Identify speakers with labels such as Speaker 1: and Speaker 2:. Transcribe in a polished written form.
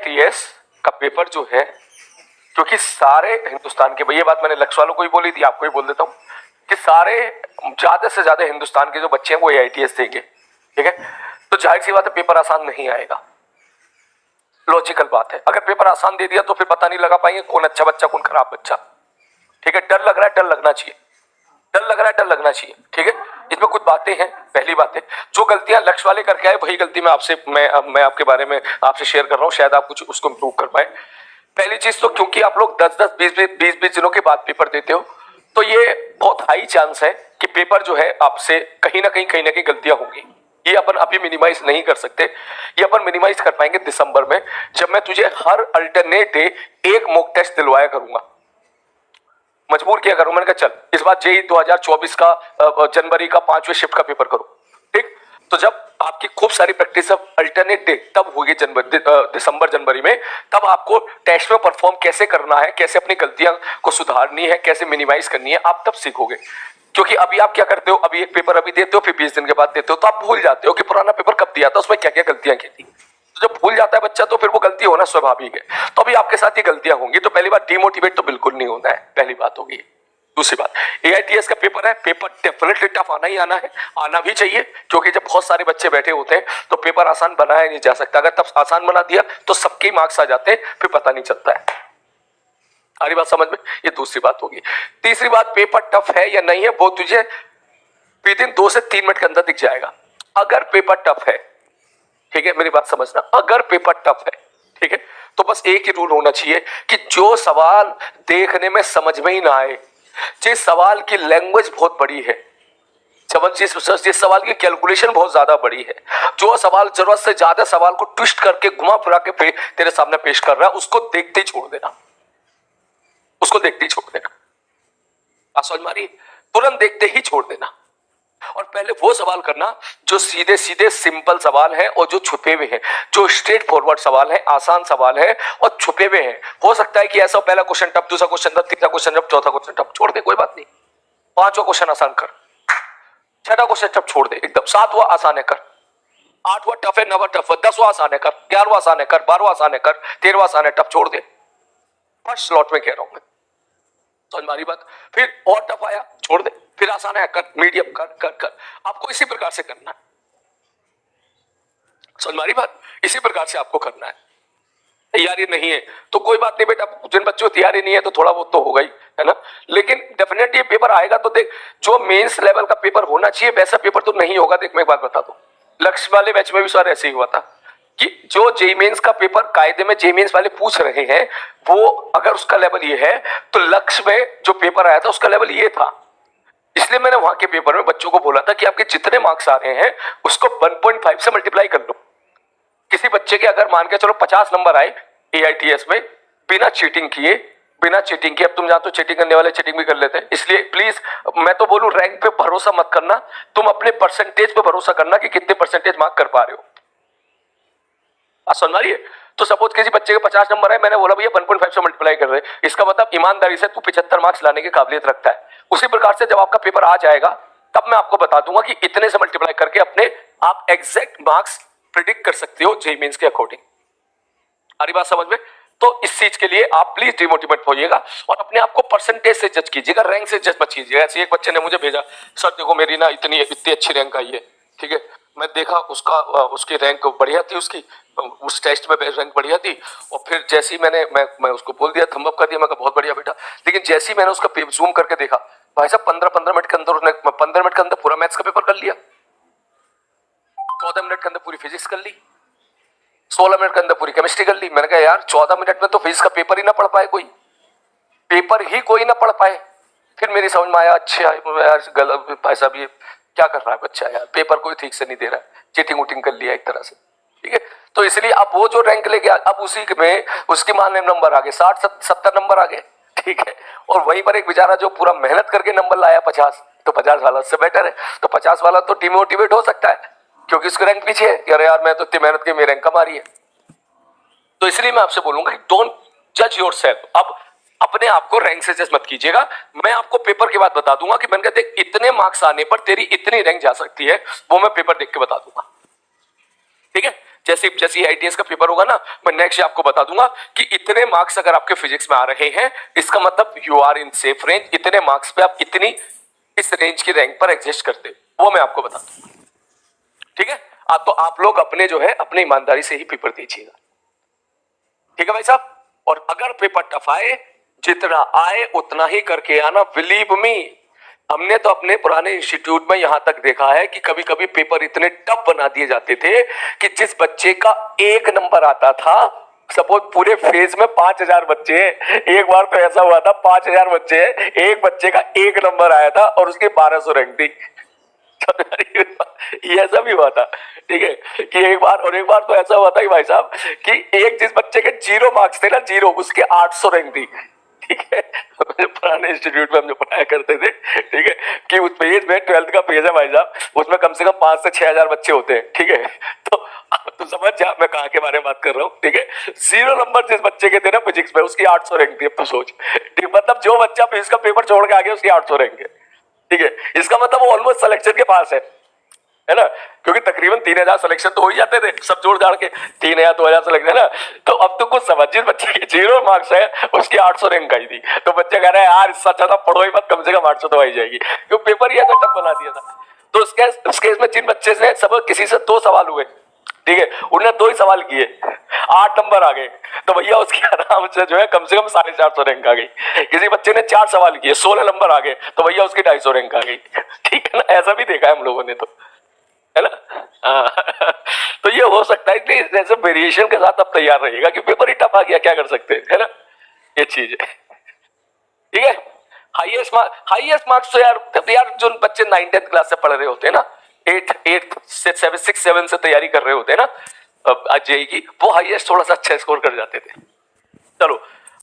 Speaker 1: AITS का paper जो है, क्योंकि सारे हिंदुस्तान के, ये बात मैंने लक्ष्य वालों को ही बोली थी, आपको ही बोल देता हूँ कि सारे ज्यादा से ज्यादा हिंदुस्तान के जो बच्चे हैं वो AITS देंगे, ठीक है। तो जाहिर सी बात है पेपर आसान नहीं आएगा, लॉजिकल बात है। अगर पेपर आसान दे दिया तो फिर पता नहीं लगा पाएंगे कौन अच्छा बच्चा कौन खराब बच्चा, ठीक है। डर लग रहा है, डर लगना चाहिए, डर लग रहा है, डर लगना चाहिए, ठीक है। इसमें कुछ बातें हैं। पहली बात है, जो गलतियां लक्ष्य वाले करके आए वही गलती मैं आपके बारे में आपसे शेयर कर रहा हूं, शायद आप कुछ उसको इंप्रूव कर पाए। पहली चीज तो क्योंकि आप लोग 10-10, 20-20 दिनों के बाद पेपर देते हो, तो ये बहुत हाई चांस है कि पेपर जो है आपसे कहीं ना कहीं गलतियां होंगी। ये अपन अभी मिनिमाइज नहीं कर सकते, ये अपन मिनिमाइज कर पाएंगे दिसंबर में, जब मैं तुझे हर अल्टरनेट डे एक मॉक टेस्ट दिलवाया करूंगा। मजबूर किया करूं, मैंने कहा चल इस बार जेई 2024 का जनवरी का 5वें शिफ्ट का पेपर करो, ठीक। तो जब आपकी खूब सारी प्रैक्टिस अल्टरनेट डे तब होगी दिसंबर जनवरी में, तब आपको टेस्ट में परफॉर्म कैसे करना है, कैसे अपनी गलतियां को सुधारनी है, कैसे मिनिमाइज करनी है, आप तब सीखोगे। क्योंकि अभी आप क्या करते हो, अभी एक पेपर अभी देते हो, फिर 20 दिन के बाद देते हो, तो आप भूल जाते हो कि पुराना पेपर कब दिया था, उसमें क्या क्या गलतियां की थी। तो जब भूल जाता है बच्चा तो फिर वो गलती होना स्वाभाविक है। तो अभी आपके साथ ये गलतियां होंगी, तो पहली बात डिमोटिवेट तो बिल्कुल नहीं होना है, पहली बात होगी। दूसरी बात, AITS का पेपर है, पेपर डेफिनेटली टफ आना ही आना है, आना भी चाहिए, क्योंकि जब बहुत सारे बच्चे बैठे होते हैं तो पेपर आसान बनाया नहीं जा सकता। अगर तब आसान बना दिया तो सबके मार्क्स आ जाते हैं, फिर पता नहीं चलता है। सारी बात समझ में, ये दूसरी बात होगी। तीसरी बात, पेपर टफ है या नहीं है वो तुझे विद इन 2 से 3 मिनट के अंदर दिख जाएगा। अगर पेपर टफ है, ठीक है, मेरी बात समझना, अगर पेपर टफ है, ठीक है, तो बस एक ही रूल होना चाहिए कि जो सवाल देखने में समझ में ही ना आए, जिस सवाल की लैंग्वेज बहुत बड़ी है, जिस सवाल की कैलकुलेशन बहुत ज्यादा बड़ी है, जो सवाल जरूरत से ज्यादा सवाल को ट्विस्ट करके घुमा फिरा के तेरे सामने पेश कर रहा है, उसको देखते ही छोड़ देना, उसको देखते ही छोड़ देना। बात समझ में आ रही है? तुरंत देखते ही छोड़ देना, और पहले वो सवाल करना जो सीधे सीधे सिंपल सवाल है और जो छुपे हुए हैं, जो स्ट्रेट फॉरवर्ड सवाल है, आसान सवाल है और छुपे हुए हैं। हो सकता है कि ऐसा पहला क्वेश्चन टफ, दूसरा क्वेश्चन टफ, तीसरा क्वेश्चन टफ, चौथा क्वेश्चन टफ, छोड़ दे, कोई बात नहीं। 5वां क्वेश्चन आसान कर, 6वां क्वेश्चन टफ छोड़ दे एकदम, 7वां आसान है कर, 8वां टफ है, 9वां टफ है, 10वां आसान है कर, 11वां आसान है कर, 12वां आसान है कर, 13वां आसान है, टफ छोड़ दे। फर्स्ट स्लॉट में कह रहा हूं मैं, समझ मारी बात। फिर और टफ आया, छोड़ दे, फिर आसान है कर, मीडियम कर कर कर, आपको इसी प्रकार से करना है। समझ मारी बात, इसी प्रकार से आपको करना है। तैयारी नहीं है तो कोई बात नहीं बेटा, जिन बच्चों की तैयारी नहीं है तो थोड़ा बहुत तो होगा ही, है ना। लेकिन डेफिनेटली ये पेपर आएगा तो देख, जो मेंस लेवल का पेपर होना चाहिए वैसा पेपर तो नहीं होगा। देख मैं एक बात बता दूं, लक्ष्य वाले बैच में भी सर ऐसे ही हुआ था कि जो जेईई मेंस का पेपर कायदे में जेईई मेंस वाले पूछ रहे हैं, वो अगर उसका लेवल ये है तो लक्ष्य में जो पेपर आया था उसका लेवल ये था। इसलिए मैंने वहां के पेपर में बच्चों को बोला था कि आपके जितने मार्क्स आ रहे हैं उसको 1.5 से मल्टीप्लाई कर लो। किसी बच्चे के अगर मान के चलो 50 नंबर आए AITS में बिना चीटिंग किए, अब तुम जानते हो चीटिंग करने वाले चीटिंग भी कर लेते हैं, इसलिए प्लीज मैं तो बोलूं रैंक पे भरोसा मत करना, तुम अपने परसेंटेज पे भरोसा करना कि कितने परसेंटेज मार्क कर पा रहे हो। समझ रही है? तो सपोज किसी बच्चे के 50 नंबर है, मैंने बोला भैया 1.5 से मल्टीप्लाई कर रहे, इसका मतलब ईमानदारी से तू 75 मार्क्स लाने की काबिलियत रखता है। उसी प्रकार से जब आपका पेपर आ जाएगा तब मैं आपको बता दूंगा कि इतने से मल्टीप्लाई करके अपने आप एग्जैक्ट मार्क्स प्रिडिक्ट कर सकते हो जेईई मेंस के अकॉर्डिंग। हमारी बात समझ में? तो इस चीज के लिए आप प्लीज डिमोटिवेट होइएगा और अपने आप को परसेंटेज से जज कीजिएगा, रैंक से जज मत कीजिएगा। ऐसे एक बच्चे ने मुझे भेजा, सर देखो मेरी ना इतनी अच्छी रैंक आई है, ठीक है। मैं देखा उसकी रैंक बढ़िया थी, उसकी उस टेस्ट में रैंक बढ़िया थी, और फिर जैसे ही मैं उसको बोल दिया, थंब अप कर दिया, मैं कहा बहुत बढ़िया बेटा। लेकिन जैसे ही मैंने उसका जूम करके देखा, भाई साहब 15 मिनट के अंदर उसने 15 मिनट के अंदर पूरा मैथ्स का पेपर कर लिया, 14 मिनट के अंदर पूरी फिजिक्स कर ली, 16 मिनट के अंदर पूरी केमिस्ट्री कर ली। मैंने कहा यार 14 मिनट में तो फिजिक्स का पेपर ही ना पढ़ पाए, कोई ना पढ़ पाए। फिर मेरी समझ में आया, अच्छा यार गलत भाई साहब ये क्या कर रहा है बच्चा यार, पेपर कोई ठीक से नहीं दे रहा है, चीटिंग वूटिंग कर लिया एक तरह से, ठीक है। तो इसलिए अब वो जो रैंक लेके अब उसी में उसके मानने नंबर आ गए 60-70 नंबर आ गए, ठीक है। और वहीं पर एक बेचारा जो पूरा मेहनत करके नंबर लाया 50, तो 50 वाला उससे बेटर है, तो 50 वाला तो डिमोटिवेट हो सकता है क्योंकि उसकी रैंक पीछे है, अरे यार मैं तो इतनी मेहनत की मेरी रैंक कम आ रही है। तो इसलिए मैं आपसे बोलूंगा कि डोंट जज योरसेल्फ। अब अपने आप को रैंक से जज मत कीजिएगा। मैं आपको पेपर के बाद बता दूंगा कि मैंने कहते इतने मार्क्स आने पर तेरी इतनी रैंक जा सकती है, वो मैं पेपर देख के बता दूंगा, ठीक है। जैसे जैसे आईटीएस का पेपर होगा ना, मैं नेक्स्ट आपको बता दूंगा कि इतने मार्क्स अगर आपके फिजिक्स में आ रहे हैं, इसका मतलब you are in safe range, इतने मार्क्स पे आप इतनी इस रेंज की रैंक पर एग्जिस्ट करते, वो मैं आपको बता दूंगा। ठीक है, तो आप लोग अपने जो है अपनी ईमानदारी से ही पेपर दीजिएगा। ठीक है भाई साहब, और अगर पेपर टफ आए, जितना आए उतना ही करके आना, बिलीव मी। हमने तो अपने पुराने इंस्टीट्यूट में यहां तक देखा है कि कभी कभी पेपर इतने टफ बना दिए जाते थे कि जिस बच्चे का 1 नंबर आता था, सपोज पूरे फेज में 5000 बच्चे हैं, एक बार तो ऐसा हुआ था 5000 बच्चे हैं, एक बच्चे का 1 नंबर आया था और उसकी 1200 रैंक थी। ये ऐसा भी हुआ था, ठीक है, कि एक बार तो ऐसा हुआ था कि भाई साहब कि एक जिस बच्चे के 0 मार्क्स थे ना, 0, उसके 800 रैंक थी। ठीक है, पुराने इंस्टीट्यूट में हम जो पढ़ाया करते थे, ठीक है, कि उस पेज में 12th का पेज है भाई साहब, उसमें कम से कम 5 से 6000 बच्चे होते हैं। ठीक है, तो समझ जा मैं कहाँ के बारे में बात कर रहा हूँ। ठीक है, 0 नंबर जिस बच्चे के थे ना फिजिक्स में, उसकी 800 रैंक थी। अब तो सोच, मतलब जो बच्चा फिजिक्स का पेपर छोड़ के आ गया उसकी 800 रैंक है। ठीक है, इसका मतलब वो ऑलमोस्ट सिलेक्शन के पास है ना, क्योंकि तकरीबन 3000 सिलेक्शन तो हो ही जाते थे सब जोड़ जाड़ के, 3000 2000 सिलेक्शन है ना। तो अब तो कुछ समझ, जिस बच्चे के 0 मार्क्स है उसकी 800 रैंक आई थी, तो बच्चे कह रहे हैं यार इससे अच्छा था पढ़ो ही मत, कम से कम 800 तो आई जाएगी, क्योंकि पेपर ही ऐसा टफ बना दिया था। तो उस केस में जिन बच्चे से सब किसी से 2 सवाल हुए, ठीक है, उन्होंने 2 ही सवाल किए, 8 नंबर आ गए, तो भैया उसकी आराम से जो है कम से कम 450 रैंक आ गई। किसी बच्चे ने 4 सवाल किए, 16 नंबर आ गए, तो भैया उसकी 250 रैंक आ गई। ठीक है ना, ऐसा भी देखा है हम लोगों ने, तो है ना। तो ये हो सकता है कि जैसे वेरिएशन के साथ आप तैयार रहिएगा कि पेपर ही टफ आ गया, क्या कर सकते हैं, है ना, ये चीज है। ठीक है, हाईएस्ट मार्क्स तो यार जो बच्चे 9th 10th क्लास से पढ़ रहे होते हैं ना, 8 से 7 6 7 से तैयारी कर रहे होते हैं ना, आज जेईई की, वो हाईएस्ट थोड़ा सा अच्छा स्कोर कर जाते थे। चलो